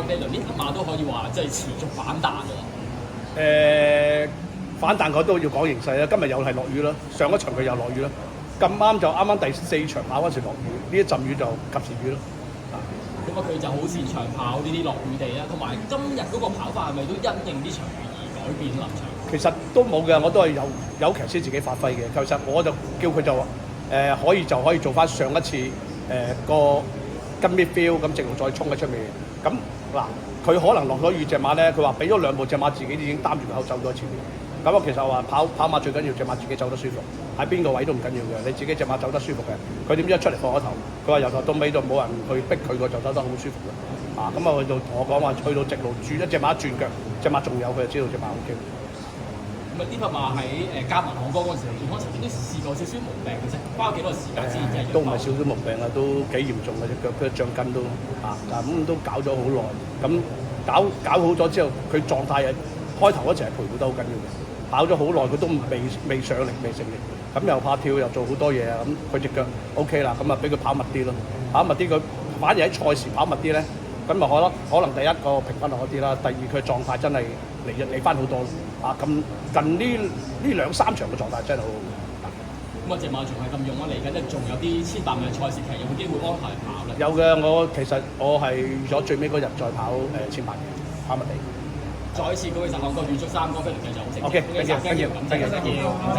呢輪呢匹馬都可以話即係持續反彈喎。反彈我都要講形勢啦。今日又係落雨啦，上一場佢又落雨啦。咁啱就啱第4場跑嗰時落雨，呢一陣雨就及時雨咯。咁啊，佢就好擅長跑呢啲落雨地啦，同埋今日嗰個跑法係咪都因應呢場雨而改變臨場？其實都冇嘅，我都係有騎師自己發揮嘅。其實我就叫佢就可以做翻上一次個跟 midfield 咁直路再衝喺出面。咁嗱，佢可能落咗雨隻馬咧，佢話俾咗2步隻馬自己已經擔住個口走咗前面。咁啊，其實話跑馬最緊要隻馬自己走得舒服，喺邊個位都唔緊要嘅，你自己隻馬走得舒服嘅。佢點知一出嚟放咗頭，佢話由頭到尾就冇人去逼佢個就走得好舒服嘅。咁啊去到同我講話，去到直路轉一隻馬轉腳，隻馬仲有佢就知道隻馬 OK。咁啊，呢匹馬喺加盟行嗰陣時，健康曾經都試過少少毛病嘅啫，花咗幾多時間先真係都唔係少少毛病啊，都幾嚴重嘅隻腳，佢脹筋都咁都搞咗好耐。咁搞好咗之後，佢狀態開頭嗰陣係陪護得好緊要嘅。跑咗好耐，佢都未上力，未成力，咁又怕跳，又做好多嘢啊！咁佢隻腳 OK 啦，咁啊俾佢跑密啲咯，跑密啲佢反而喺賽時跑密啲咧，咁啊可能第一個評分好啲啦，第二佢狀態真係嚟翻好多咁近呢2-3場嘅狀態真係好好。咁啊，隻馬仲係咁用啊，嚟緊咧仲有啲千百米嘅賽事，其實有冇機會安排跑咧？有嘅，其實我係預咗最尾嗰日再跑千百嘅跑密地。再一次恭喜實行個預祝3個飛輪繼續好成績。OK，thank you，thank you，thank you。